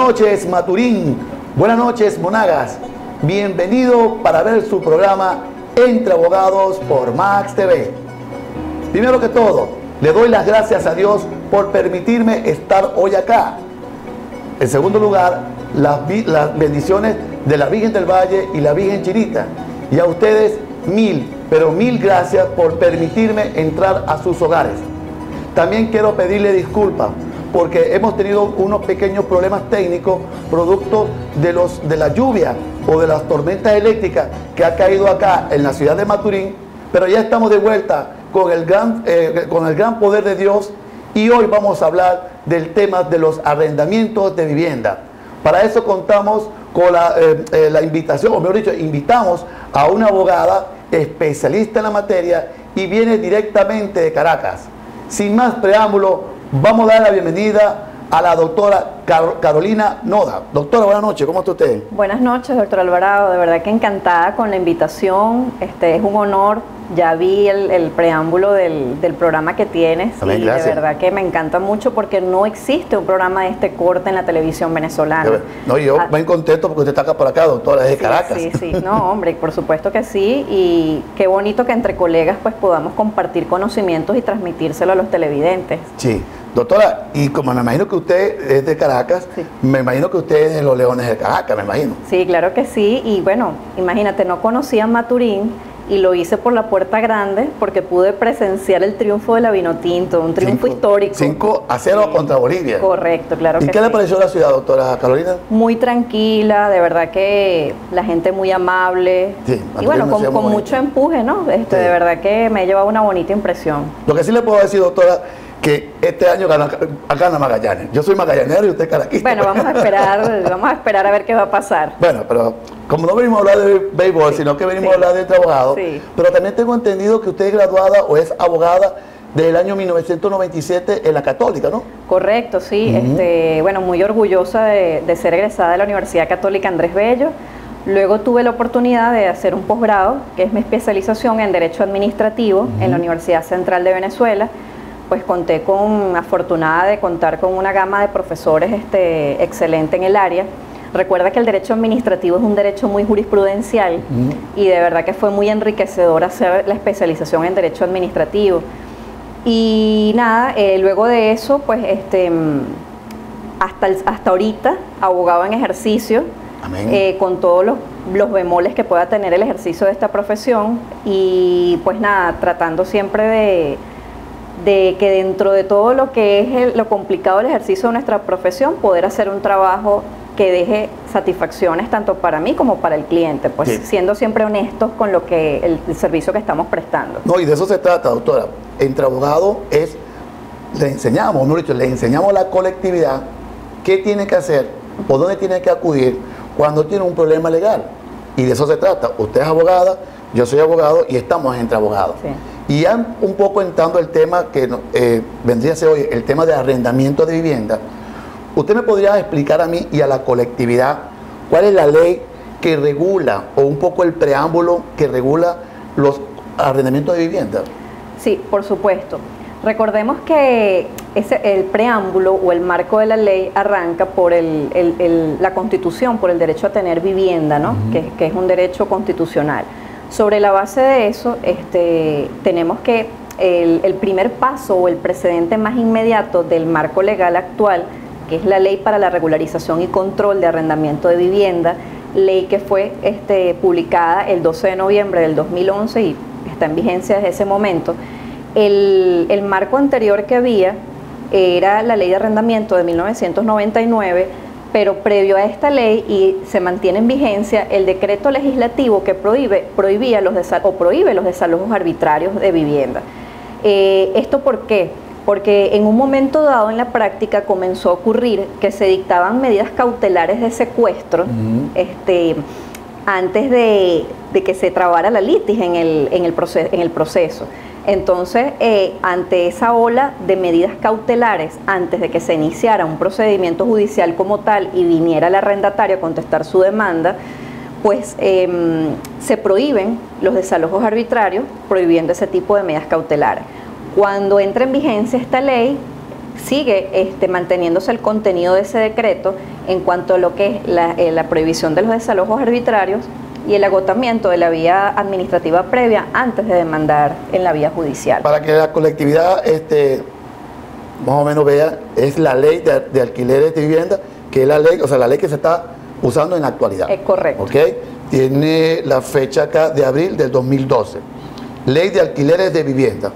noches, Maturín. Buenas noches, Monagas. Bienvenido para ver su programa Entre Abogados por Max TV. Primero que todo, le doy las gracias a Dios por permitirme estar hoy acá. En segundo lugar, las bendiciones de la Virgen del Valle y la Virgen Chinita. Y a ustedes, pero mil gracias por permitirme entrar a sus hogares. También quiero pedirle disculpas porque hemos tenido unos pequeños problemas técnicos producto de la lluvia o de las tormentas eléctricas que ha caído acá en la ciudad de Maturín, pero ya estamos de vuelta con el gran poder de Dios y hoy vamos a hablar del tema de los arrendamientos de vivienda. Para eso contamos con la invitación, o mejor dicho, invitamos a una abogada especialista en la materia y viene directamente de Caracas. Sin más preámbulo, vamos a dar la bienvenida a la doctora Carolina Noda. Doctora, buenas noches, ¿cómo está usted? Buenas noches, doctor Alvarado, de verdad que encantada con la invitación, es un honor, ya vi el preámbulo del programa que tienes. También, y gracias. De verdad que me encanta mucho porque no existe un programa de este corte en la televisión venezolana. No, yo bien contento porque usted está acá por acá, doctora, desde Caracas. Sí, no, hombre, por supuesto que sí, y qué bonito que entre colegas pues podamos compartir conocimientos y transmitírselo a los televidentes. Sí. Doctora, y como me imagino que usted es de Caracas, sí, me imagino que usted es de los Leones de Caracas, me imagino. Sí, claro que sí, y bueno, imagínate, no conocía Maturín y lo hice por la puerta grande porque pude presenciar el triunfo de la Vinotinto, un triunfo histórico. 5-0 contra Bolivia. Correcto, claro que sí. ¿Y qué le pareció la ciudad, doctora Carolina? Muy tranquila, de verdad que la gente muy amable, Sí, y bueno, con mucho empuje, ¿no? Sí. De verdad que me ha llevado una bonita impresión. Lo que sí le puedo decir, doctora, que este año gana Magallanes. Yo soy magallanero y usted caraquista. Bueno, vamos a esperar a ver qué va a pasar. Bueno, pero como no venimos a hablar de béisbol, sí, sino que venimos a hablar de entre abogados, sí, pero también tengo entendido que usted es graduada o es abogada del año 1997 en la Católica, ¿no? Correcto, sí. Bueno, muy orgullosa de ser egresada de la Universidad Católica Andrés Bello. Luego tuve la oportunidad de hacer un posgrado, que es mi especialización en Derecho Administrativo en la Universidad Central de Venezuela. Pues conté afortunada de contar con una gama de profesores excelente en el área. Recuerda que el derecho administrativo es un derecho muy jurisprudencial y de verdad que fue muy enriquecedor hacer la especialización en derecho administrativo. Y nada, luego de eso, pues hasta ahorita, abogado en ejercicio, con todos los bemoles que pueda tener el ejercicio de esta profesión y pues nada, tratando siempre de que dentro de todo lo que es lo complicado del ejercicio de nuestra profesión, poder hacer un trabajo que deje satisfacciones tanto para mí como para el cliente, pues sí, siendo siempre honestos con lo que el servicio que estamos prestando. No, y de eso se trata, doctora. Entre abogados le enseñamos a la colectividad qué tiene que hacer, por dónde tiene que acudir cuando tiene un problema legal. Y de eso se trata. Usted es abogada, yo soy abogado y estamos entre abogados. Sí. Y ya un poco entrando el tema que vendría a ser hoy, el tema de arrendamiento de vivienda, ¿usted me podría explicar a mí y a la colectividad cuál es la ley que regula, o un poco el preámbulo que regula los arrendamientos de vivienda? Sí, por supuesto. Recordemos que el preámbulo o el marco de la ley arranca por la Constitución, por el derecho a tener vivienda, ¿no? Que es un derecho constitucional. Sobre la base de eso, tenemos que el primer paso o el precedente más inmediato del marco legal actual, que es la Ley para la Regularización y Control de Arrendamiento de Vivienda, ley que fue publicada el 12 de noviembre del 2011 y está en vigencia desde ese momento. El marco anterior que había era la Ley de Arrendamiento de 1999, pero previo a esta ley y se mantiene en vigencia el decreto legislativo que prohíbe los desalojos arbitrarios de vivienda. ¿Esto por qué? Porque en un momento dado en la práctica comenzó a ocurrir que se dictaban medidas cautelares de secuestro antes de que se trabara la litis en el proceso. Entonces, ante esa ola de medidas cautelares, antes de que se iniciara un procedimiento judicial como tal y viniera el arrendatario a contestar su demanda, pues se prohíben los desalojos arbitrarios, prohibiendo ese tipo de medidas cautelares. Cuando entra en vigencia esta ley, sigue manteniéndose el contenido de ese decreto en cuanto a lo que es la prohibición de los desalojos arbitrarios y el agotamiento de la vía administrativa previa antes de demandar en la vía judicial. Para que la colectividad más o menos vea, es la ley de alquileres de vivienda, que es la ley, o sea, la ley que se está usando en la actualidad. Es correcto. ¿Ok? Tiene la fecha acá de abril del 2012. Ley de alquileres de vivienda.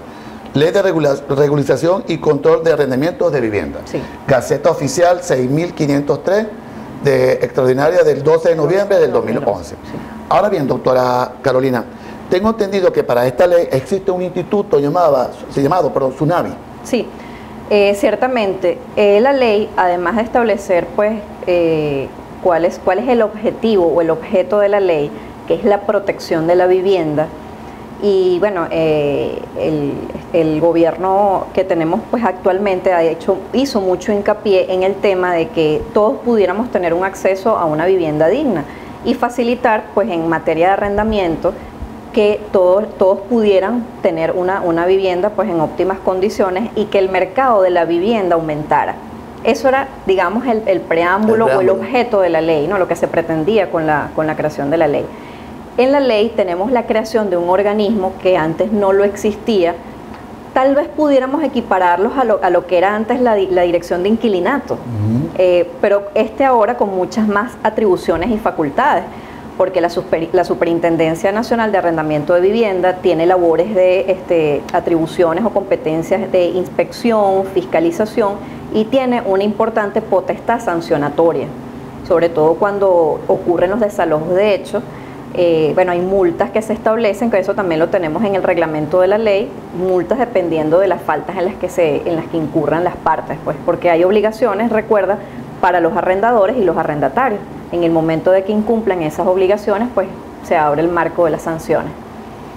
Ley de regularización y control de arrendamientos de vivienda. Sí. Gaceta Oficial 6503 de extraordinaria del 12 de noviembre del 2011. Sí. Ahora bien, doctora Carolina, tengo entendido que para esta ley existe un instituto llamado SUNAVI. Sí, ciertamente. La ley, además de establecer pues cuál es el objetivo o el objeto de la ley, que es la protección de la vivienda, y bueno, el gobierno que tenemos pues actualmente hizo mucho hincapié en el tema de que todos pudiéramos tener un acceso a una vivienda digna y facilitar pues en materia de arrendamiento que todos pudieran tener una vivienda pues en óptimas condiciones y que el mercado de la vivienda aumentara. Eso era, digamos, el preámbulo o el objeto de la ley, ¿no? Lo que se pretendía con la creación de la ley. En la ley tenemos la creación de un organismo que antes no lo existía. Tal vez pudiéramos equipararlos a lo que era antes la dirección de inquilinato, pero ahora con muchas más atribuciones y facultades, porque la Superintendencia Nacional de Arrendamiento de Vivienda tiene labores de atribuciones o competencias de inspección, fiscalización, y tiene una importante potestad sancionatoria, sobre todo cuando ocurren los desalojos de hecho. Bueno, hay multas que se establecen, que eso también lo tenemos en el reglamento de la ley, multas dependiendo de las faltas en las que incurran las partes, pues, porque hay obligaciones, recuerda, para los arrendadores y los arrendatarios. En el momento de que incumplan esas obligaciones, pues se abre el marco de las sanciones.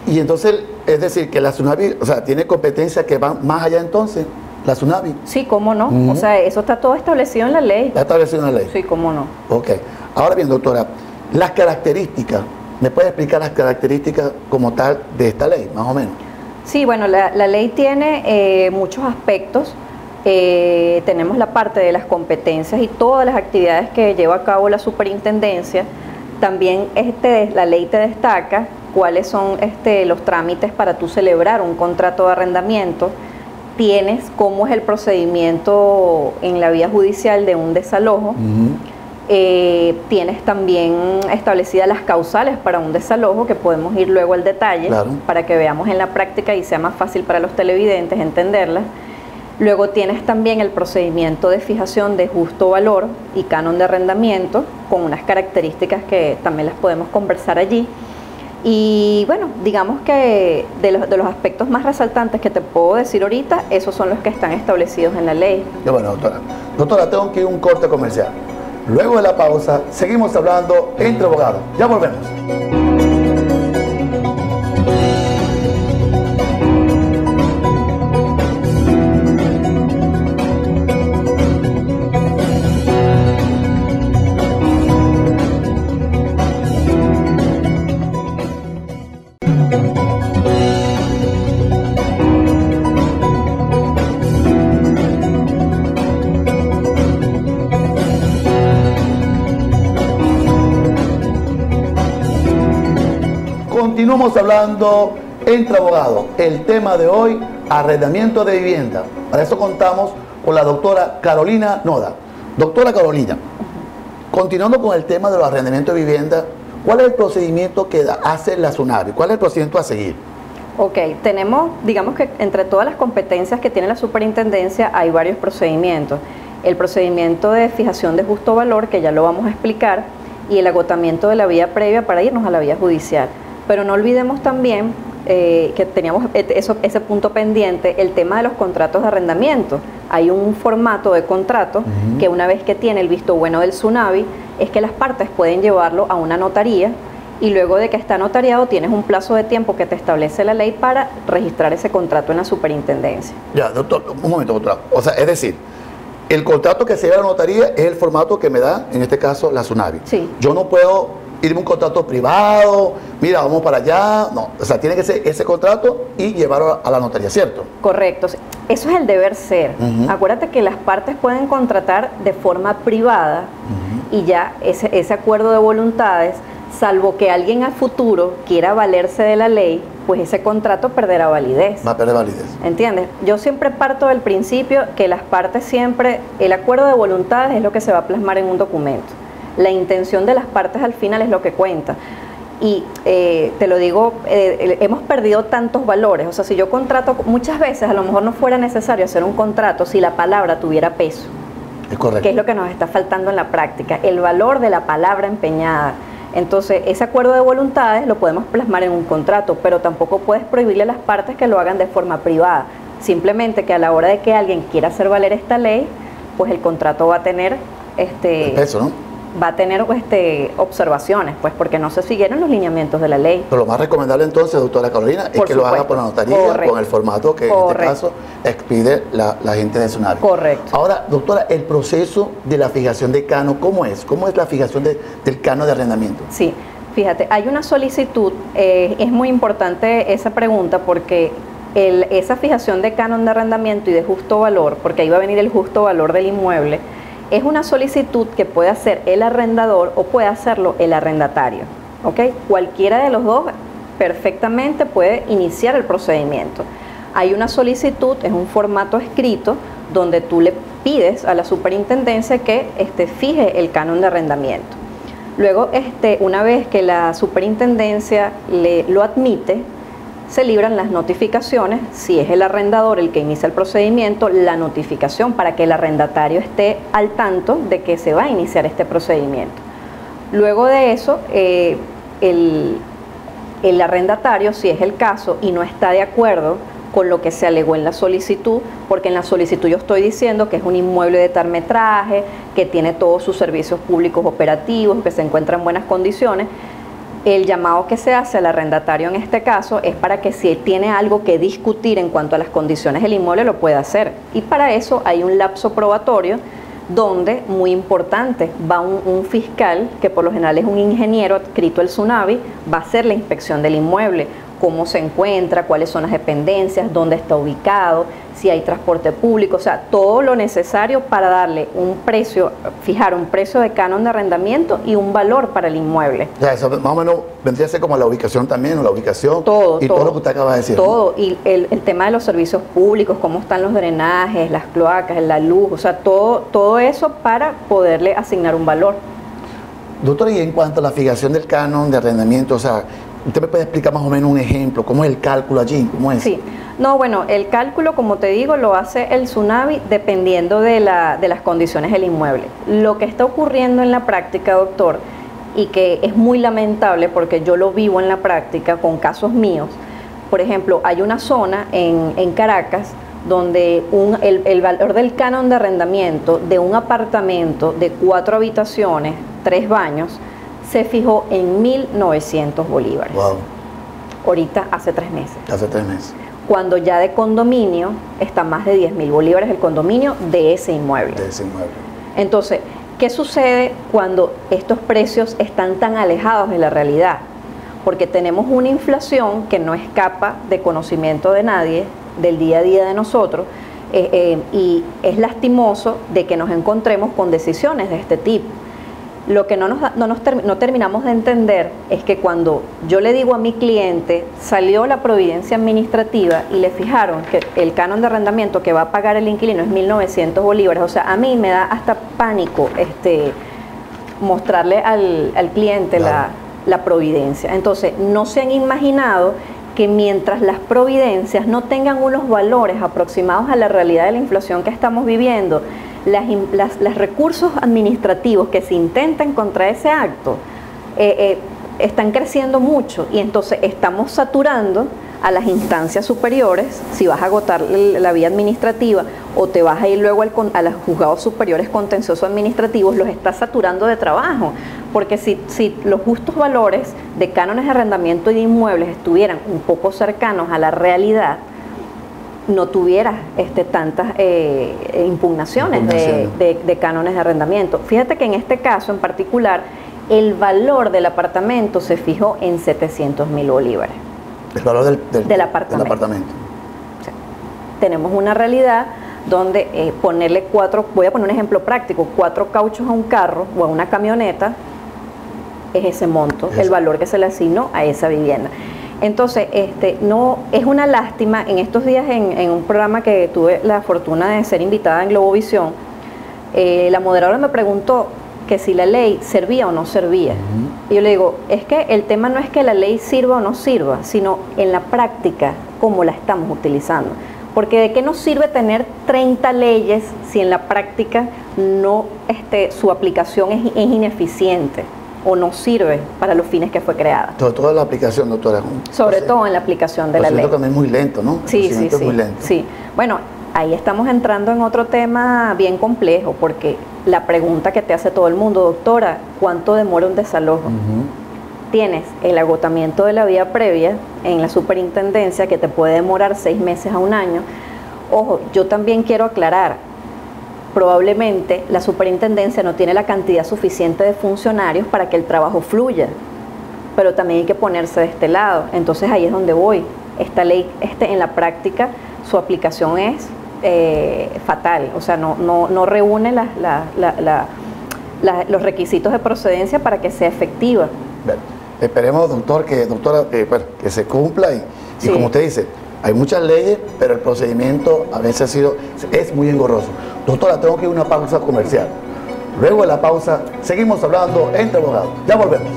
Y entonces, es decir, que la SUNAVI, o sea, tiene competencias que van más allá entonces, la SUNAVI. Sí, cómo no. O sea, eso está todo establecido en la ley. Está establecido en la ley. Sí, cómo no. Ok. Ahora bien, doctora, las características, ¿me puede explicar las características como tal de esta ley, más o menos? Sí, bueno, la ley tiene muchos aspectos. Tenemos la parte de las competencias y todas las actividades que lleva a cabo la superintendencia. También la ley te destaca cuáles son los trámites para tú celebrar un contrato de arrendamiento. Tienes cómo es el procedimiento en la vía judicial de un desalojo. Tienes también establecidas las causales para un desalojo, que podemos ir luego al detalle, claro, para que veamos en la práctica y sea más fácil para los televidentes entenderlas. Luego tienes también el procedimiento de fijación de justo valor y canon de arrendamiento, con unas características que también las podemos conversar allí. Y bueno, digamos que de los aspectos más resaltantes que te puedo decir ahorita, esos son los que están establecidos en la ley. Ya, bueno, doctora. Doctora, tengo que ir a un corte comercial. Luego de la pausa, seguimos hablando entre abogados. Ya volvemos. Continuamos hablando entre abogados. El tema de hoy, arrendamiento de vivienda. Para eso contamos con la doctora Carolina Noda. Doctora Carolina, continuando con el tema de los arrendamientos de vivienda, ¿cuál es el procedimiento que hace la SUNAVI? ¿Cuál es el procedimiento a seguir? Ok, tenemos, digamos que entre todas las competencias que tiene la superintendencia hay varios procedimientos. El procedimiento de fijación de justo valor, que ya lo vamos a explicar, y el agotamiento de la vía previa para irnos a la vía judicial. Pero no olvidemos también que teníamos ese punto pendiente, el tema de los contratos de arrendamiento. Hay un formato de contrato que una vez que tiene el visto bueno del SUNAVI, es que las partes pueden llevarlo a una notaría, y luego de que está notariado tienes un plazo de tiempo que te establece la ley para registrar ese contrato en la superintendencia. Ya, doctor, un momento, doctora. O sea, es decir, el contrato que se lleva a la notaría es el formato que me da, en este caso, la SUNAVI. Sí. Yo no puedo irme a un contrato privado, mira, vamos para allá. No, o sea, tiene que ser ese contrato y llevarlo a la notaría, ¿cierto? Correcto. Eso es el deber ser. Acuérdate que las partes pueden contratar de forma privada y ya ese acuerdo de voluntades, salvo que alguien al futuro quiera valerse de la ley, pues ese contrato perderá validez. Va a perder validez. ¿Entiendes? Yo siempre parto del principio que las partes siempre, el acuerdo de voluntades es lo que se va a plasmar en un documento. La intención de las partes al final es lo que cuenta. Y te lo digo, hemos perdido tantos valores. O sea, si yo contrato, muchas veces a lo mejor no fuera necesario hacer un contrato si la palabra tuviera peso. Es correcto. Que es lo que nos está faltando en la práctica, el valor de la palabra empeñada. Entonces, ese acuerdo de voluntades lo podemos plasmar en un contrato, pero tampoco puedes prohibirle a las partes que lo hagan de forma privada. Simplemente que a la hora de que alguien quiera hacer valer esta ley, pues el contrato va a tener el peso, ¿no? Va a tener observaciones, pues porque no se siguieron los lineamientos de la ley. Pero lo más recomendable entonces, doctora Carolina, es que lo haga por la notaría, con el formato que en este caso expide la gente de SUNAVI. Correcto. Ahora, doctora, el proceso de la fijación de canon, ¿cómo es? ¿Cómo es la fijación del canon de arrendamiento? Sí, fíjate, hay una solicitud, es muy importante esa pregunta porque esa fijación de canon de arrendamiento y de justo valor, porque ahí va a venir el justo valor del inmueble, es una solicitud que puede hacer el arrendador o puede hacerlo el arrendatario, ¿ok? Cualquiera de los dos perfectamente puede iniciar el procedimiento. Hay una solicitud, es un formato escrito, donde tú le pides a la superintendencia que fije el canon de arrendamiento. Luego, una vez que la superintendencia lo admite, se libran las notificaciones, si es el arrendador el que inicia el procedimiento, la notificación para que el arrendatario esté al tanto de que se va a iniciar este procedimiento. Luego de eso, el arrendatario, si es el caso y no está de acuerdo con lo que se alegó en la solicitud, porque en la solicitud yo estoy diciendo que es un inmueble de tal metraje, que tiene todos sus servicios públicos operativos, que se encuentra en buenas condiciones, el llamado que se hace al arrendatario en este caso es para que si él tiene algo que discutir en cuanto a las condiciones del inmueble lo pueda hacer. Y para eso hay un lapso probatorio donde, muy importante, va un fiscal, que por lo general es un ingeniero adscrito al SUNAVI, va a hacer la inspección del inmueble, cómo se encuentra, cuáles son las dependencias, dónde está ubicado, si hay transporte público, o sea, todo lo necesario para darle un precio, fijar un precio de canon de arrendamiento y un valor para el inmueble. O sea, eso más o menos vendría a ser como la ubicación también, o la ubicación. Todo lo que usted acaba de decir. Todo, ¿no? Y el tema de los servicios públicos, cómo están los drenajes, las cloacas, la luz, o sea, todo eso para poderle asignar un valor. Doctor, y en cuanto a la fijación del canon de arrendamiento, o sea, ¿usted me puede explicar más o menos un ejemplo? ¿Cómo es el cálculo allí? ¿Cómo es? Sí. No, bueno, el cálculo, como te digo, lo hace el SUNAVI dependiendo de las condiciones del inmueble. Lo que está ocurriendo en la práctica, doctor, y que es muy lamentable porque yo lo vivo en la práctica con casos míos. Por ejemplo, hay una zona en Caracas donde el valor del canon de arrendamiento de un apartamento de 4 habitaciones, 3 baños, se fijó en 1.900 bolívares. Wow. Ahorita, hace 3 meses. Hace 3 meses. Cuando ya de condominio está más de 10.000 bolívares el condominio de ese inmueble. De ese inmueble. Entonces, ¿qué sucede cuando estos precios están tan alejados de la realidad? Porque tenemos una inflación que no escapa de conocimiento de nadie, del día a día de nosotros, y es lastimoso de que nos encontremos con decisiones de este tipo. Lo que no terminamos de entender es que cuando yo le digo a mi cliente, salió la providencia administrativa y le fijaron que el canon de arrendamiento que va a pagar el inquilino es 1.900 bolívares, o sea, a mí me da hasta pánico mostrarle al cliente Claro. la providencia. Entonces, no se han imaginado que mientras las providencias no tengan unos valores aproximados a la realidad de la inflación que estamos viviendo, los recursos administrativos que se intentan contra ese acto están creciendo mucho y entonces estamos saturando a las instancias superiores. Si vas a agotar la vía administrativa o te vas a ir luego a los juzgados superiores contenciosos administrativos, los estás saturando de trabajo, porque si los justos valores de cánones de arrendamiento y de inmuebles estuvieran un poco cercanos a la realidad, no tuvieras tantas impugnaciones de cánones de arrendamiento. Fíjate que en este caso en particular, el valor del apartamento se fijó en 700.000 bolívares. El valor del apartamento. O sea, tenemos una realidad donde ponerle voy a poner un ejemplo práctico, 4 cauchos a un carro o a una camioneta, es ese monto, el valor que se le asignó a esa vivienda. Entonces, no es una lástima. En estos días en un programa que tuve la fortuna de ser invitada en Globovisión, la moderadora me preguntó que si la ley servía o no servía. Y yo le digo, es que el tema no es que la ley sirva o no sirva, sino en la práctica, cómo la estamos utilizando. Porque ¿de qué nos sirve tener 30 leyes si en la práctica no, su aplicación es ineficiente o no sirve para los fines que fue creada? Sobre todo en la aplicación, doctora. Sobre todo en la aplicación de la ley. También es muy lento, ¿no? Sí. Muy lento. Sí. Bueno, ahí estamos entrando en otro tema bien complejo, porque la pregunta que te hace todo el mundo, doctora, ¿cuánto demora un desalojo? Tienes el agotamiento de la vía previa en la superintendencia, que te puede demorar 6 meses a 1 año. Ojo, yo también quiero aclarar, probablemente la superintendencia no tiene la cantidad suficiente de funcionarios para que el trabajo fluya, pero también hay que ponerse de este lado. Entonces ahí es donde voy. Esta ley, en la práctica, su aplicación es fatal, o sea, no reúne los requisitos de procedencia para que sea efectiva. Bien. Esperemos, doctora, que se cumpla y como usted dice, hay muchas leyes, pero el procedimiento a veces es muy engorroso. Doctora, tengo que ir a una pausa comercial. Luego de la pausa, seguimos hablando entre abogados. Ya volvemos.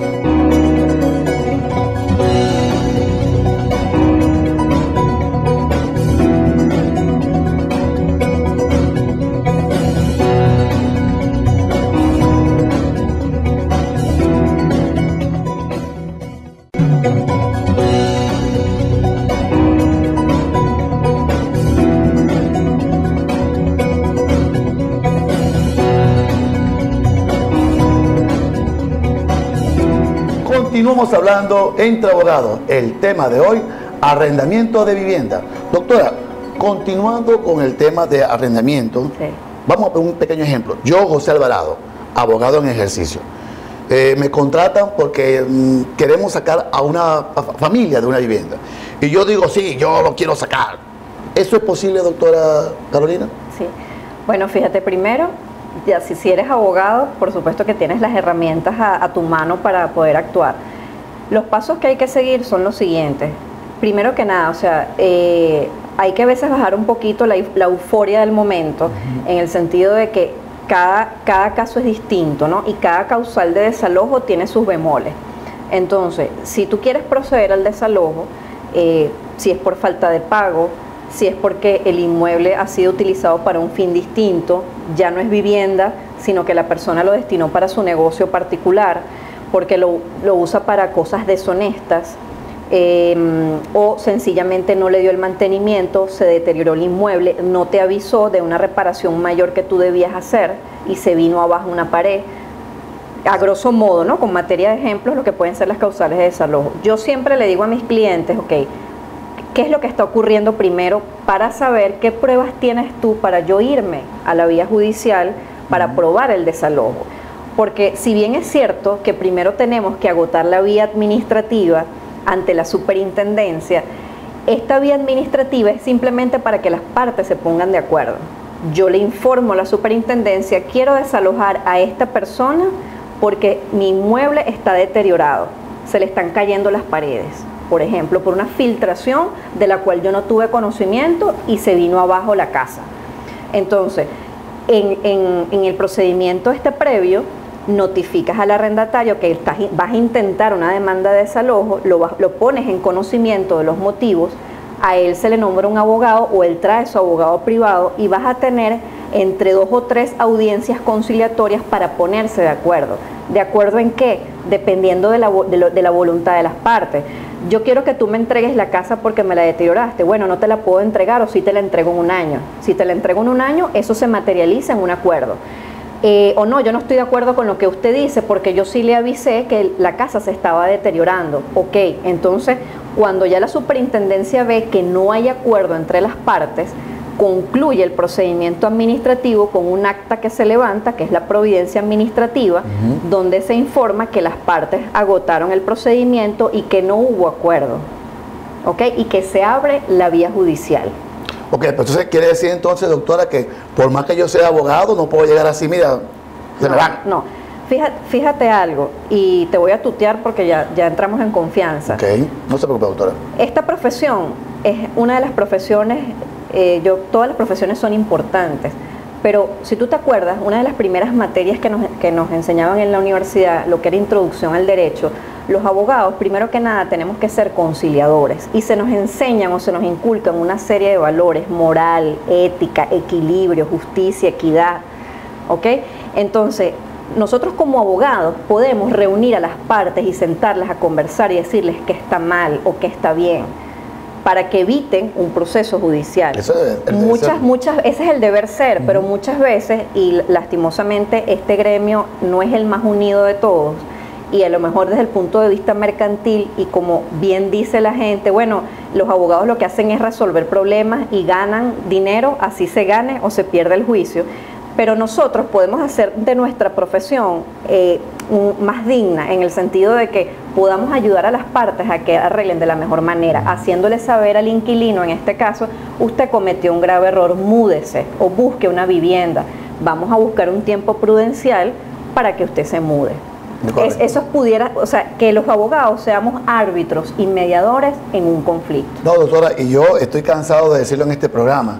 Continuamos hablando entre abogados. El tema de hoy, arrendamiento de vivienda. Doctora, continuando con el tema de arrendamiento, vamos a poner un pequeño ejemplo. Yo, José Alvarado, abogado en ejercicio, me contratan porque queremos sacar a una familia de una vivienda. Y yo digo, sí, yo lo quiero sacar. ¿Eso es posible, doctora Carolina? Sí. Bueno, fíjate, primero, ya si eres abogado, por supuesto que tienes las herramientas a tu mano para poder actuar. Los pasos que hay que seguir son los siguientes. Primero que nada, o sea, hay que a veces bajar un poquito la euforia del momento, en el sentido de que cada caso es distinto, ¿no? Y cada causal de desalojo tiene sus bemoles. Entonces, si tú quieres proceder al desalojo, si es por falta de pago, si es porque el inmueble ha sido utilizado para un fin distinto, ya no es vivienda, sino que la persona lo destinó para su negocio particular, porque lo usa para cosas deshonestas, o sencillamente no le dio el mantenimiento, se deterioró el inmueble, no te avisó de una reparación mayor que tú debías hacer y se vino abajo una pared. A grosso modo, ¿no? Con materia de ejemplos, lo que pueden ser las causales de desalojo. Yo siempre le digo a mis clientes, ok, ¿qué es lo que está ocurriendo primero para saber qué pruebas tienes tú para yo irme a la vía judicial para probar el desalojo? Porque si bien es cierto que primero tenemos que agotar la vía administrativa ante la superintendencia, esta vía administrativa es simplemente para que las partes se pongan de acuerdo. Yo le informo a la superintendencia, quiero desalojar a esta persona porque mi inmueble está deteriorado, se le están cayendo las paredes, por ejemplo, por una filtración de la cual yo no tuve conocimiento y se vino abajo la casa. Entonces, en el procedimiento previo, notificas al arrendatario que vas a intentar una demanda de desalojo, lo pones en conocimiento de los motivos, a él se le nombra un abogado o él trae su abogado privado y vas a tener entre 2 o 3 audiencias conciliatorias para ponerse de acuerdo. ¿De acuerdo en qué? Dependiendo de la voluntad de las partes. Yo quiero que tú me entregues la casa porque me la deterioraste. Bueno, no te la puedo entregar o sí te la entrego en 1 año. Si te la entrego en 1 año, eso se materializa en un acuerdo. O no, yo no estoy de acuerdo con lo que usted dice porque yo sí le avisé que la casa se estaba deteriorando. Ok, entonces cuando ya la superintendencia ve que no hay acuerdo entre las partes, concluye el procedimiento administrativo con un acta que se levanta, que es la providencia administrativa, donde se informa que las partes agotaron el procedimiento y que no hubo acuerdo, ¿ok? Y que se abre la vía judicial. Ok, pues entonces quiere decir entonces, doctora, que por más que yo sea abogado, no puedo llegar así, mira, se me van. No, fíjate algo, y te voy a tutear porque ya entramos en confianza. Ok, no se preocupe, doctora. Esta profesión es una de las profesiones, todas las profesiones son importantes, pero si tú te acuerdas, una de las primeras materias que nos enseñaban en la universidad, lo que era introducción al derecho, los abogados, primero que nada, tenemos que ser conciliadores y se nos enseñan o se nos inculcan una serie de valores: moral, ética, equilibrio, justicia, equidad, ¿ok? Entonces, nosotros como abogados podemos reunir a las partes y sentarlas a conversar y decirles qué está mal o qué está bien, para que eviten un proceso judicial. Eso es ese es el deber ser, pero muchas veces, y lastimosamente este gremio no es el más unido de todos, y a lo mejor desde el punto de vista mercantil, y como bien dice la gente, bueno, los abogados lo que hacen es resolver problemas y ganan dinero, así se gane o se pierde el juicio. Pero nosotros podemos hacer de nuestra profesión más digna, en el sentido de que podamos ayudar a las partes a que arreglen de la mejor manera, haciéndole saber al inquilino, en este caso, usted cometió un grave error, múdese o busque una vivienda. Vamos a buscar un tiempo prudencial para que usted se mude. Eso pudiera, o sea, que los abogados seamos árbitros y mediadores en un conflicto. No, doctora, y yo estoy cansado de decirlo en este programa,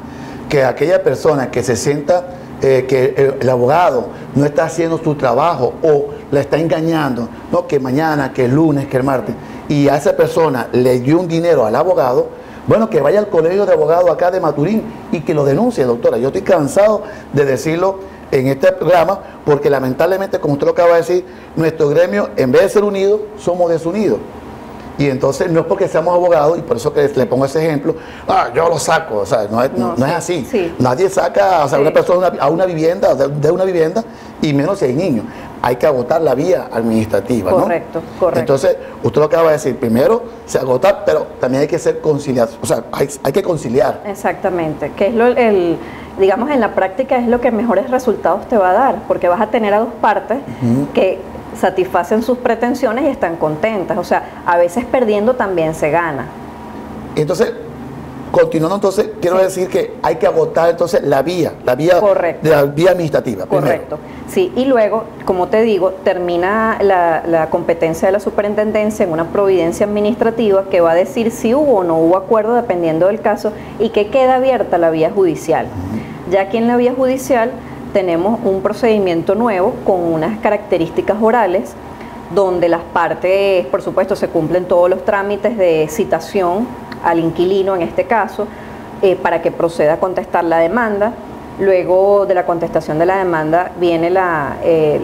que aquella persona que se sienta que el abogado no está haciendo su trabajo o la está engañando, no, que mañana, que el lunes, que el martes, y a esa persona le dio un dinero al abogado, bueno, que vaya al colegio de abogados acá de Maturín y que lo denuncie, doctora. Yo estoy cansado de decirlo en este programa, porque lamentablemente, como usted lo acaba de decir, nuestro gremio, en vez de ser unidos, somos desunidos. Y entonces no es porque seamos abogados, y por eso que le pongo ese ejemplo, yo lo saco, o sea, no es así. Sí. Nadie saca, o sea, una persona a una vivienda, de una vivienda, y menos si hay niños. Hay que agotar la vía administrativa, ¿no? Correcto. Entonces, usted lo acaba de decir, primero se agota, pero también hay que ser conciliar, o sea, hay que conciliar. Exactamente, que es digamos, en la práctica es lo que mejores resultados te va a dar, porque vas a tener a dos partes que satisfacen sus pretensiones y están contentas. O sea, a veces perdiendo también se gana. Entonces, continuando, entonces, quiero decir que hay que agotar entonces la vía Correcto. de la vía administrativa. Correcto. Sí, y luego, como te digo, termina la competencia de la superintendencia en una providencia administrativa que va a decir si hubo o no hubo acuerdo, dependiendo del caso, y que queda abierta la vía judicial. Ya aquí en la vía judicial tenemos un procedimiento nuevo con unas características orales, donde las partes, por supuesto, se cumplen todos los trámites de citación al inquilino, en este caso, para que proceda a contestar la demanda. Luego de la contestación de la demanda viene la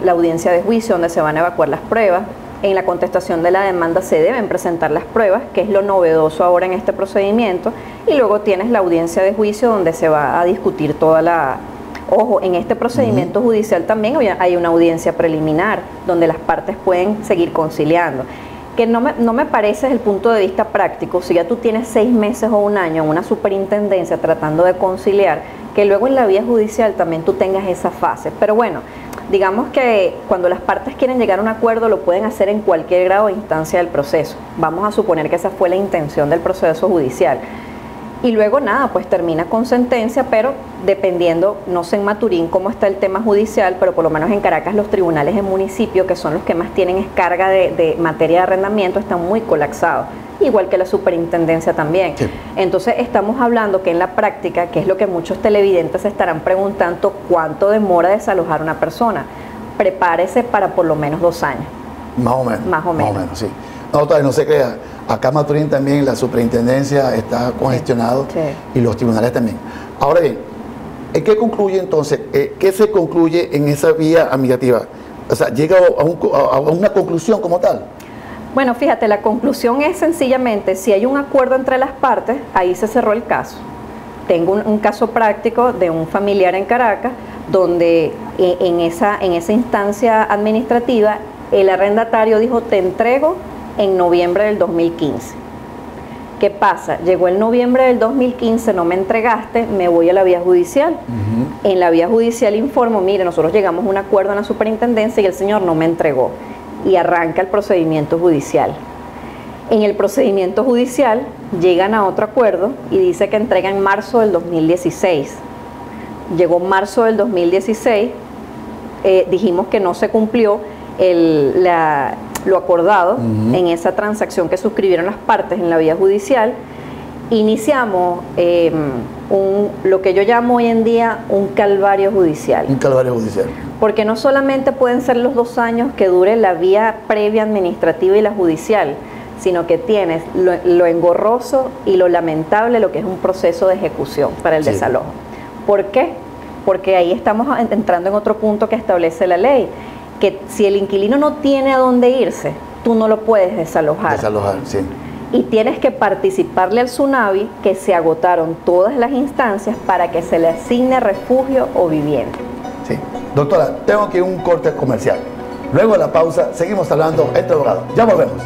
audiencia de juicio, donde se van a evacuar las pruebas. En la contestación de la demanda se deben presentar las pruebas, que es lo novedoso ahora en este procedimiento, y luego tienes la audiencia de juicio, donde se va a discutir toda la... Ojo, en este procedimiento judicial también hay una audiencia preliminar, donde las partes pueden seguir conciliando. Que no me parece desde el punto de vista práctico, si ya tú tienes 6 meses o un año en una superintendencia tratando de conciliar, que luego en la vía judicial también tú tengas esa fase. Pero bueno, digamos que cuando las partes quieren llegar a un acuerdo, lo pueden hacer en cualquier grado e instancia del proceso. Vamos a suponer que esa fue la intención del proceso judicial. Y luego nada, pues termina con sentencia, pero dependiendo, no sé en Maturín cómo está el tema judicial, pero por lo menos en Caracas los tribunales en municipio, que son los que más tienen carga de materia de arrendamiento, están muy colapsados, igual que la superintendencia también. Sí. Entonces estamos hablando que en la práctica, que es lo que muchos televidentes se estarán preguntando, ¿cuánto demora desalojar una persona? Prepárese para por lo menos 2 años. Más o menos. Más o menos, sí. No, todavía no se crea. Acá en Maturín también la superintendencia está congestionado, y los tribunales también. Ahora bien, ¿en qué concluye entonces? ¿Qué se concluye en esa vía administrativa? O sea, ¿llega a una conclusión como tal? Bueno, fíjate, la conclusión es sencillamente, si hay un acuerdo entre las partes, ahí se cerró el caso. Tengo un caso práctico de un familiar en Caracas, donde en esa instancia administrativa, el arrendatario dijo, te entrego en noviembre del 2015. ¿Qué pasa? Llegó el noviembre del 2015, no me entregaste, me voy a la vía judicial. En la vía judicial informo, mire, nosotros llegamos a un acuerdo en la superintendencia y el señor no me entregó. Y arranca el procedimiento judicial. En el procedimiento judicial llegan a otro acuerdo y dice que entrega en marzo del 2016. Llegó marzo del 2016, dijimos que no se cumplió lo acordado en esa transacción que suscribieron las partes en la vía judicial. Iniciamos lo que yo llamo hoy en día un calvario judicial. Un calvario judicial. Porque no solamente pueden ser los 2 años que dure la vía previa administrativa y la judicial, sino que tienes lo engorroso y lo lamentable, lo que es un proceso de ejecución para el desalojo. ¿Por qué? Porque ahí estamos entrando en otro punto que establece la ley, que si el inquilino no tiene a dónde irse, tú no lo puedes desalojar. Desalojar, sí. Y tienes que participarle al SUNAVI que se agotaron todas las instancias para que se le asigne refugio o vivienda. Sí. Doctora, tengo que ir a un corte comercial. Luego de la pausa, seguimos hablando entre abogados. Ya volvemos.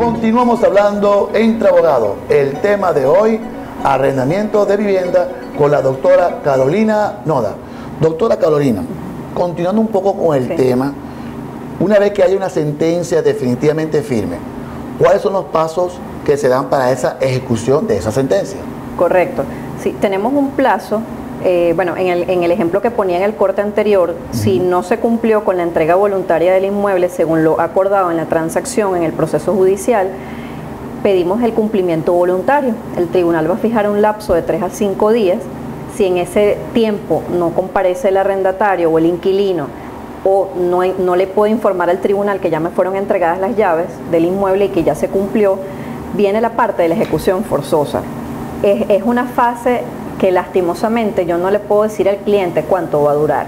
Continuamos hablando entre abogados. El tema de hoy, arrendamiento de vivienda, con la doctora Carolina Noda. Doctora Carolina, continuando un poco con el tema, una vez que haya una sentencia definitivamente firme, ¿cuáles son los pasos que se dan para esa ejecución de esa sentencia? Correcto. Sí, tenemos un plazo. Bueno, en el ejemplo que ponía en el corte anterior, si no se cumplió con la entrega voluntaria del inmueble según lo acordado en la transacción en el proceso judicial, pedimos el cumplimiento voluntario. El tribunal va a fijar un lapso de 3 a 5 días. Si en ese tiempo no comparece el arrendatario o el inquilino o no le puede informar al tribunal que ya me fueron entregadas las llaves del inmueble y que ya se cumplió, viene la parte de la ejecución forzosa. Es una fase que lastimosamente yo no le puedo decir al cliente cuánto va a durar,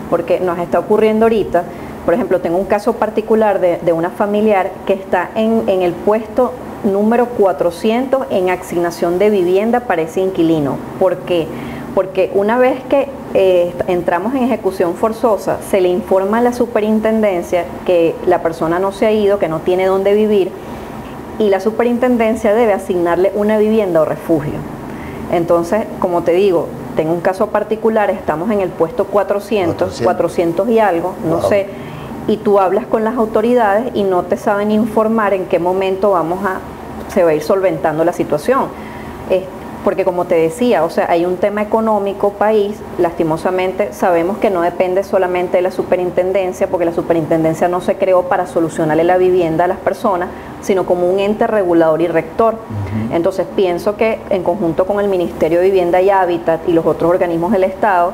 porque nos está ocurriendo ahorita. Por ejemplo, tengo un caso particular de una familiar que está en el puesto número 400 en asignación de vivienda para ese inquilino. ¿Por qué? Porque una vez que entramos en ejecución forzosa, se le informa a la superintendencia que la persona no se ha ido, que no tiene dónde vivir, y la superintendencia debe asignarle una vivienda o refugio. Entonces, como te digo, tengo un caso particular, estamos en el puesto 400 y algo, no sé, y tú hablas con las autoridades y no te saben informar en qué momento se va a ir solventando la situación. Porque como te decía, o sea, hay un tema económico país, lastimosamente sabemos que no depende solamente de la superintendencia, porque la superintendencia no se creó para solucionarle la vivienda a las personas, sino como un ente regulador y rector. Entonces pienso que en conjunto con el Ministerio de Vivienda y Hábitat y los otros organismos del Estado,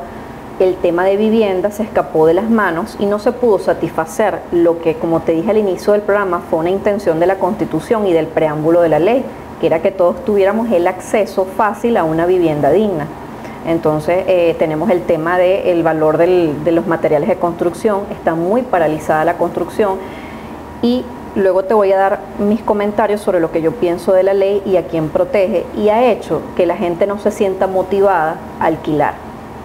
el tema de vivienda se escapó de las manos y no se pudo satisfacer lo que, como te dije al inicio del programa, fue una intención de la Constitución y del preámbulo de la ley, que era que todos tuviéramos el acceso fácil a una vivienda digna. Entonces tenemos el tema del valor de los materiales de construcción, está muy paralizada la construcción, y luego te voy a dar mis comentarios sobre lo que yo pienso de la ley y a quién protege, y ha hecho que la gente no se sienta motivada a alquilar.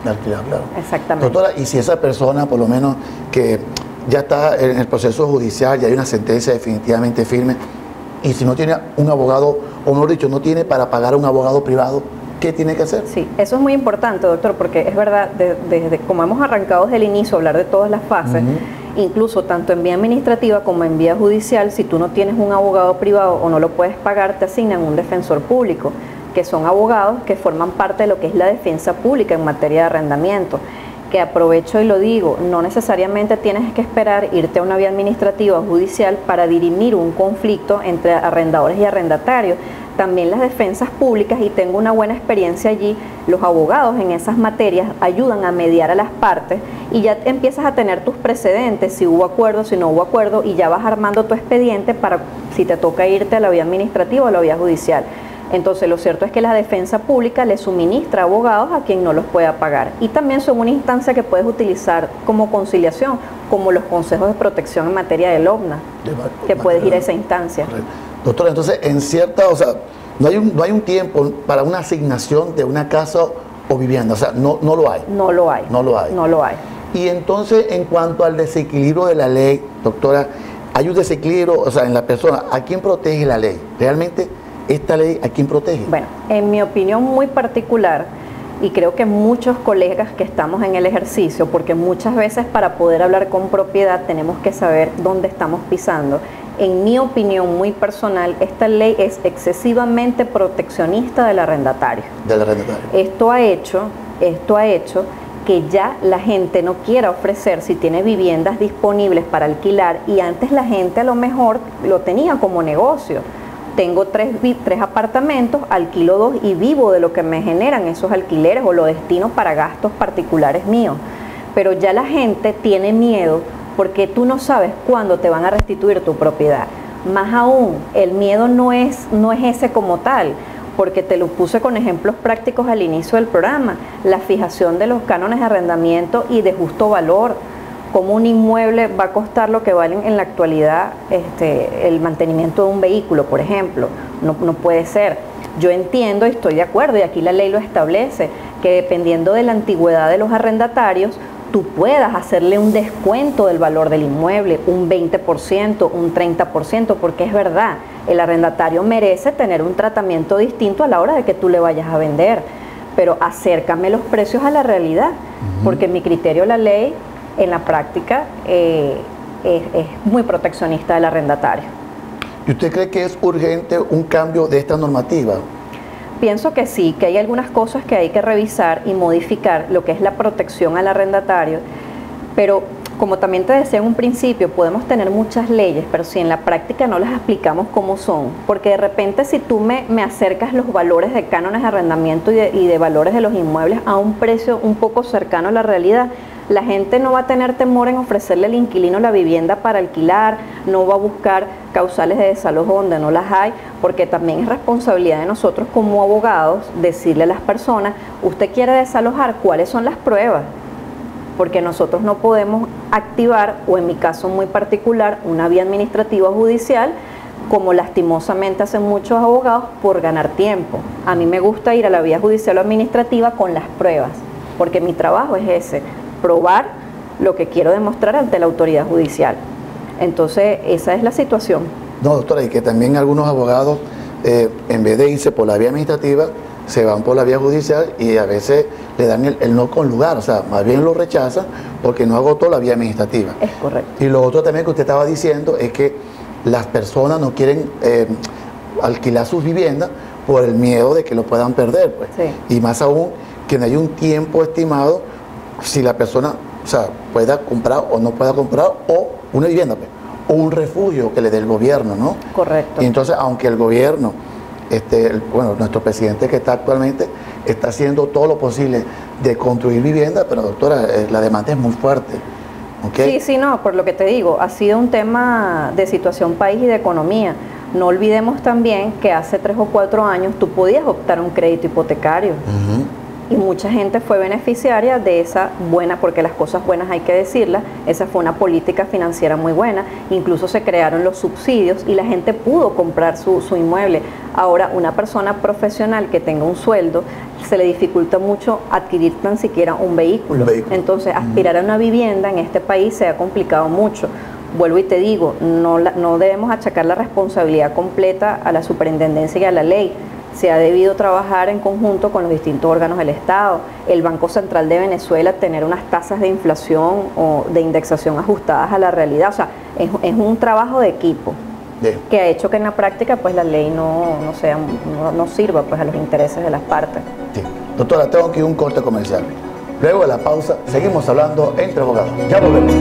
Alquilar, claro. Exactamente. Doctora, y si esa persona, por lo menos, que ya está en el proceso judicial, ya hay una sentencia definitivamente firme, y si no tiene un abogado, o mejor dicho, no tiene para pagar a un abogado privado, ¿qué tiene que hacer? Sí, eso es muy importante, doctor, porque es verdad, desde como hemos arrancado desde el inicio a hablar de todas las fases, incluso tanto en vía administrativa como en vía judicial, si tú no tienes un abogado privado o no lo puedes pagar, te asignan un defensor público, que son abogados que forman parte de lo que es la defensa pública en materia de arrendamiento. Que aprovecho y lo digo, no necesariamente tienes que esperar irte a una vía administrativa o judicial para dirimir un conflicto entre arrendadores y arrendatarios. También las defensas públicas, y tengo una buena experiencia allí, los abogados en esas materias ayudan a mediar a las partes y ya empiezas a tener tus precedentes, si hubo acuerdo, si no hubo acuerdo, y ya vas armando tu expediente para si te toca irte a la vía administrativa o a la vía judicial. Entonces, lo cierto es que la defensa pública le suministra abogados a quien no los pueda pagar. Y también son una instancia que puedes utilizar como conciliación, como los consejos de protección en materia del OVNA, que puedes ir a esa instancia. Correcto. Doctora, entonces, en cierta, o sea, no hay un tiempo para una asignación de una casa o vivienda, o sea, no lo hay. No lo hay. No lo hay. No lo hay. Y entonces, en cuanto al desequilibrio de la ley, doctora, hay un desequilibrio, o sea, en la persona, ¿a quién protege la ley? Realmente, esta ley, ¿a quién protege? Bueno, en mi opinión muy particular, y creo que muchos colegas que estamos en el ejercicio, porque muchas veces para poder hablar con propiedad tenemos que saber dónde estamos pisando. En mi opinión muy personal, esta ley es excesivamente proteccionista del arrendatario. Del arrendatario. Esto ha hecho que ya la gente no quiera ofrecer si tiene viviendas disponibles para alquilar, y antes la gente a lo mejor lo tenía como negocio. Tengo tres apartamentos, alquilo 2 y vivo de lo que me generan esos alquileres o lo destino para gastos particulares míos. Pero ya la gente tiene miedo porque tú no sabes cuándo te van a restituir tu propiedad. Más aún, el miedo no es ese como tal, porque te lo puse con ejemplos prácticos al inicio del programa. La fijación de los cánones de arrendamiento y de justo valor. Cómo un inmueble va a costar lo que vale en la actualidad el mantenimiento de un vehículo, por ejemplo. No puede ser. Yo entiendo y estoy de acuerdo, y aquí la ley lo establece, que dependiendo de la antigüedad de los arrendatarios, tú puedas hacerle un descuento del valor del inmueble, un 20%, un 30%, porque es verdad, el arrendatario merece tener un tratamiento distinto a la hora de que tú le vayas a vender. Pero acércame los precios a la realidad, porque en mi criterio la ley, en la práctica, es muy proteccionista del arrendatario. ¿Y usted cree que es urgente un cambio de esta normativa? Pienso que sí, que hay algunas cosas que hay que revisar y modificar, lo que es la protección al arrendatario, pero como también te decía en un principio, podemos tener muchas leyes, pero si en la práctica no las explicamos cómo son, porque de repente si tú me acercas los valores de cánones de arrendamiento y de valores de los inmuebles a un precio un poco cercano a la realidad, la gente no va a tener temor en ofrecerle al inquilino la vivienda para alquilar, no va a buscar causales de desalojo donde no las hay, porque también es responsabilidad de nosotros como abogados decirle a las personas, usted quiere desalojar, ¿cuáles son las pruebas? Porque nosotros no podemos activar, o en mi caso muy particular, una vía administrativa o judicial, como lastimosamente hacen muchos abogados, por ganar tiempo. A mí me gusta ir a la vía judicial o administrativa con las pruebas, porque mi trabajo es ese, probar lo que quiero demostrar ante la autoridad judicial. Entonces, esa es la situación. No, doctora, y que también algunos abogados, en vez de irse por la vía administrativa, se van por la vía judicial y a veces le dan el no con lugar, o sea, más bien lo rechazan porque no agotó la vía administrativa. Es correcto. Y lo otro también que usted estaba diciendo es que las personas no quieren alquilar sus viviendas por el miedo de que lo puedan perder, pues. Sí. Y más aún que no hay un tiempo estimado si la persona, o sea, pueda comprar o no pueda comprar, o una vivienda, pues, o un refugio que le dé el gobierno, ¿no? Correcto. Y entonces, aunque el gobierno, bueno, nuestro presidente que está actualmente está haciendo todo lo posible de construir vivienda, pero doctora, la demanda es muy fuerte. ¿Okay? Sí, no, por lo que te digo, ha sido un tema de situación país y de economía. No olvidemos también que hace 3 o 4 años tú podías optar a un crédito hipotecario. Y mucha gente fue beneficiaria de esa buena, porque las cosas buenas hay que decirlas, esa fue una política financiera muy buena, incluso se crearon los subsidios y la gente pudo comprar su inmueble. Ahora, una persona profesional que tenga un sueldo, se le dificulta mucho adquirir tan siquiera un vehículo. Entonces, aspirar a una vivienda en este país se ha complicado mucho. Vuelvo y te digo, no debemos achacar la responsabilidad completa a la superintendencia y a la ley. Se ha debido trabajar en conjunto con los distintos órganos del Estado. El Banco Central de Venezuela tener unas tasas de inflación o de indexación ajustadas a la realidad. O sea, es un trabajo de equipo que ha hecho que en la práctica pues la ley no sirva pues a los intereses de las partes. Sí. Doctora, tengo aquí un corte comercial. Luego de la pausa seguimos hablando entre abogados. Ya volvemos.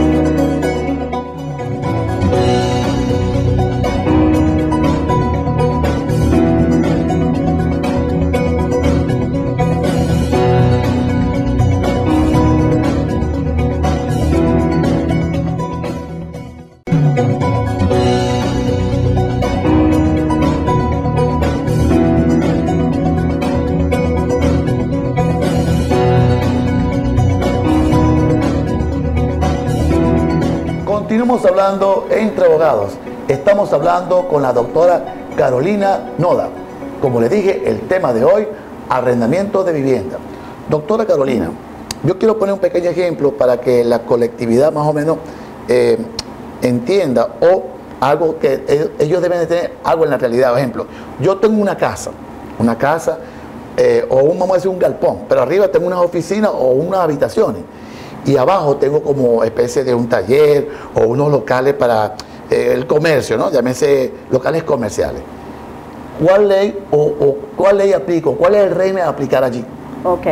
Estamos hablando entre abogados, estamos hablando con la doctora Carolina Noda. Como le dije, el tema de hoy, arrendamiento de vivienda. Doctora Carolina, yo quiero poner un pequeño ejemplo para que la colectividad más o menos entienda, o algo que ellos deben de tener algo en la realidad. Por ejemplo, yo tengo una casa o vamos a decir un galpón, pero arriba tengo unas oficinas o unas habitaciones y abajo tengo como especie de un taller o unos locales para el comercio, ¿no? Llámese locales comerciales. ¿Cuál ley o cuál ley aplico? ¿Cuál es el régimen a aplicar allí? Ok.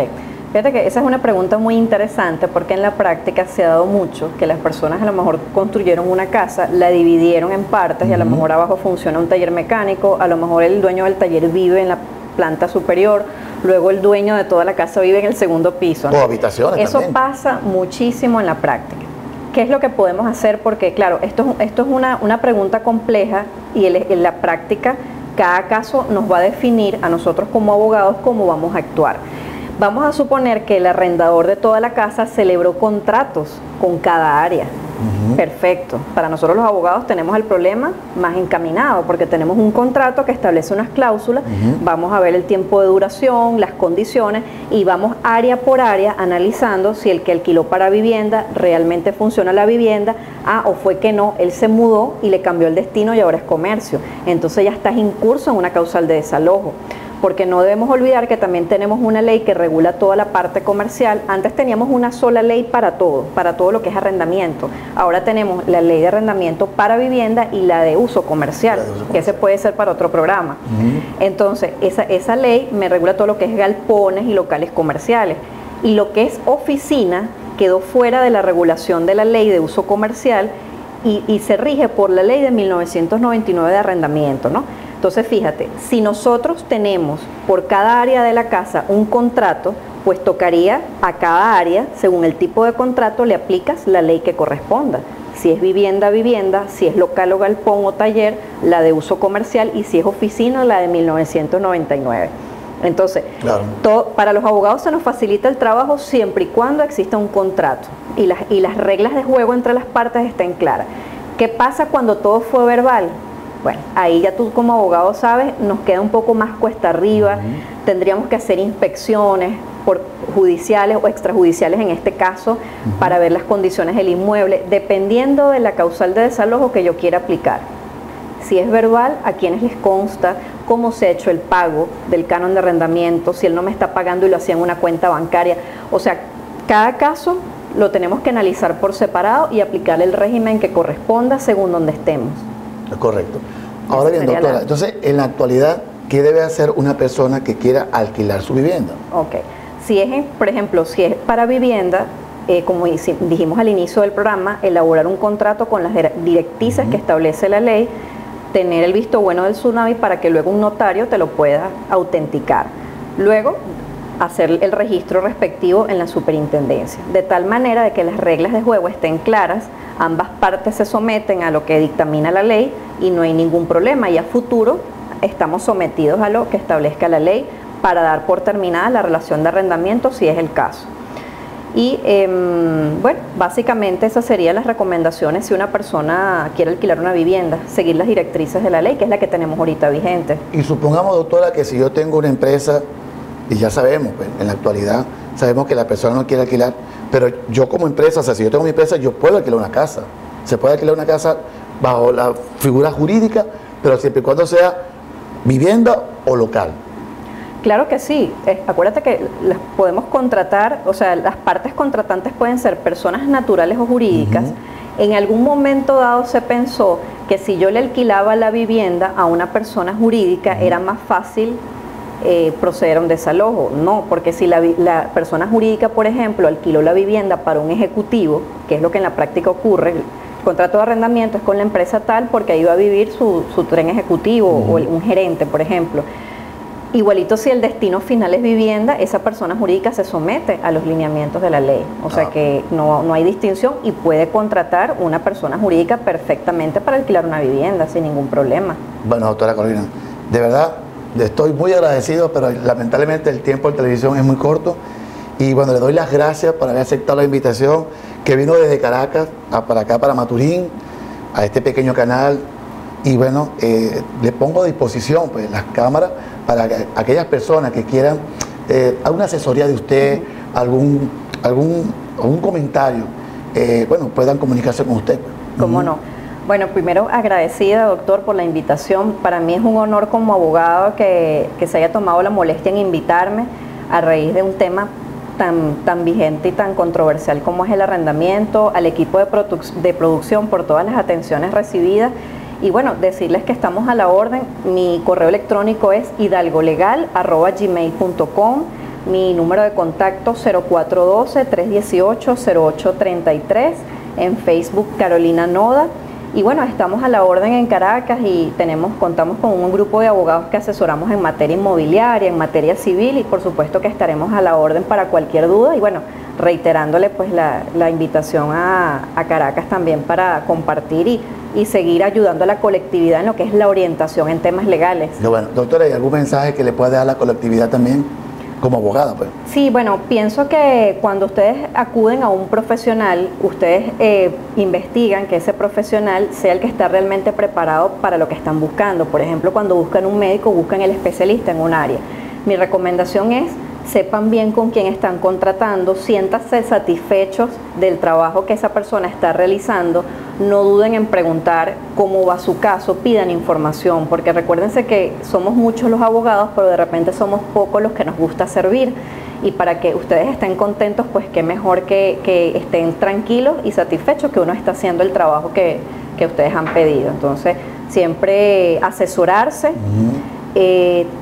Fíjate que esa es una pregunta muy interesante porque en la práctica se ha dado mucho que las personas a lo mejor construyeron una casa, la dividieron en partes y a lo mejor abajo funciona un taller mecánico, a lo mejor el dueño del taller vive en la planta superior, luego el dueño de toda la casa vive en el segundo piso, ¿no? O habitaciones Eso también pasa muchísimo en la práctica. ¿Qué es lo que podemos hacer? Porque claro, esto es una pregunta compleja y en la práctica cada caso nos va a definir a nosotros como abogados cómo vamos a actuar. Vamos a suponer que el arrendador de toda la casa celebró contratos con cada área. Perfecto. Para nosotros los abogados tenemos el problema más encaminado porque tenemos un contrato que establece unas cláusulas, vamos a ver el tiempo de duración, las condiciones y vamos área por área analizando si el que alquiló para vivienda realmente funciona la vivienda, o fue que no, él se mudó y le cambió el destino y ahora es comercio. Entonces ya estás incurso en una causal de desalojo. Porque no debemos olvidar que también tenemos una ley que regula toda la parte comercial. Antes teníamos una sola ley para todo lo que es arrendamiento. Ahora tenemos la ley de arrendamiento para vivienda y la de uso comercial, que ese puede ser para otro programa. Entonces, esa ley me regula todo lo que es galpones y locales comerciales. Y lo que es oficina quedó fuera de la regulación de la ley de uso comercial y se rige por la ley de 1999 de arrendamiento, ¿no? Entonces, fíjate, si nosotros tenemos por cada área de la casa un contrato, pues tocaría a cada área, según el tipo de contrato, le aplicas la ley que corresponda. Si es vivienda, vivienda, si es local o galpón o taller, la de uso comercial, y si es oficina, la de 1999. Entonces, claro, para los abogados se nos facilita el trabajo siempre y cuando exista un contrato y las reglas de juego entre las partes estén claras. ¿Qué pasa cuando todo fue verbal? Bueno, ahí ya tú como abogado sabes, nos queda un poco más cuesta arriba, tendríamos que hacer inspecciones judiciales o extrajudiciales en este caso para ver las condiciones del inmueble, dependiendo de la causal de desalojo que yo quiera aplicar. Si es verbal, a quienes les consta, cómo se ha hecho el pago del canon de arrendamiento, si él no me está pagando y lo hacía en una cuenta bancaria. O sea, cada caso lo tenemos que analizar por separado y aplicar el régimen que corresponda según donde estemos. Correcto. Ahora bien, doctora, entonces, en la actualidad, ¿qué debe hacer una persona que quiera alquilar su vivienda? Ok. Si es, por ejemplo, si es para vivienda, como dijimos al inicio del programa, elaborar un contrato con las directrices que establece la ley, tener el visto bueno del tsunami para que luego un notario te lo pueda autenticar. Luego, hacer el registro respectivo en la superintendencia, de tal manera de que las reglas de juego estén claras, ambas partes se someten a lo que dictamina la ley y no hay ningún problema, y a futuro estamos sometidos a lo que establezca la ley para dar por terminada la relación de arrendamiento si es el caso. Y bueno, básicamente esas serían las recomendaciones si una persona quiere alquilar una vivienda, seguir las directrices de la ley, que es la que tenemos ahorita vigente. Y supongamos, doctora, que si yo tengo una empresa, y ya sabemos, pues, en la actualidad, sabemos que la persona no quiere alquilar, pero yo como empresa, o sea, si yo tengo mi empresa, yo puedo alquilar una casa. Se puede alquilar una casa bajo la figura jurídica, pero siempre y cuando sea vivienda o local. Claro que sí. Acuérdate que las podemos contratar, o sea, las partes contratantes pueden ser personas naturales o jurídicas. En algún momento dado se pensó que si yo le alquilaba la vivienda a una persona jurídica era más fácil proceder a un desalojo. No, porque si la persona jurídica, por ejemplo, alquiló la vivienda para un ejecutivo, que es lo que en la práctica ocurre, el contrato de arrendamiento es con la empresa tal porque ahí va a vivir su tren ejecutivo o un gerente, por ejemplo. Igualito si el destino final es vivienda, esa persona jurídica se somete a los lineamientos de la ley. O sea que no hay distinción y puede contratar una persona jurídica perfectamente para alquilar una vivienda sin ningún problema. Bueno, doctora Carolina, de verdad estoy muy agradecido, pero lamentablemente el tiempo en televisión es muy corto. Y bueno, le doy las gracias por haber aceptado la invitación que vino desde Caracas para acá, para Maturín. a este pequeño canal y bueno, le pongo a disposición pues, las cámaras para que aquellas personas que quieran alguna asesoría de usted, algún comentario, bueno, puedan comunicarse con usted. ¿Cómo no? Bueno, primero agradecida, doctor, por la invitación. Para mí es un honor como abogado que se haya tomado la molestia en invitarme a raíz de un tema tan vigente y tan controversial como es el arrendamiento, al equipo de producción por todas las atenciones recibidas. Y bueno, decirles que estamos a la orden. Mi correo electrónico es hidalgolegal@gmail.com. Mi número de contacto 0412-318-0833. En Facebook, Carolina Noda. Y bueno, estamos a la orden en Caracas y contamos con un grupo de abogados que asesoramos en materia inmobiliaria, en materia civil y por supuesto que estaremos a la orden para cualquier duda. Y bueno, reiterándole pues la invitación a Caracas también para compartir y seguir ayudando a la colectividad en lo que es la orientación en temas legales. Bueno, doctora, ¿hay algún mensaje que le pueda dar a la colectividad también como abogada? Pues? Sí, bueno, pienso que cuando ustedes acuden a un profesional, ustedes investigan que ese profesional sea el que está realmente preparado para lo que están buscando. Por ejemplo, cuando buscan un médico, buscan el especialista en un área. Mi recomendación es sepan bien con quién están contratando, siéntanse satisfechos del trabajo que esa persona está realizando, no duden en preguntar cómo va su caso, pidan información, porque recuérdense que somos muchos los abogados, pero de repente somos pocos los que nos gusta servir. Y para que ustedes estén contentos, pues qué mejor que estén tranquilos y satisfechos que uno está haciendo el trabajo que ustedes han pedido. Entonces, siempre asesorarse.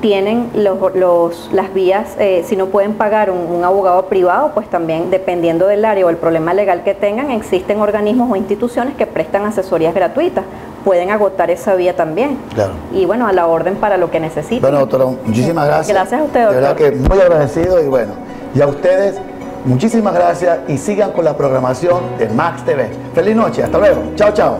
Tienen las vías, si no pueden pagar un abogado privado, pues también dependiendo del área o el problema legal que tengan, existen organismos o instituciones que prestan asesorías gratuitas. Pueden agotar esa vía también. Claro. Y bueno, a la orden para lo que necesiten. Bueno, doctora, muchísimas gracias. Gracias a usted, doctor. De verdad que muy agradecido y bueno, y a ustedes, muchísimas gracias y sigan con la programación de Max TV. Feliz noche, hasta luego. Chao, chao.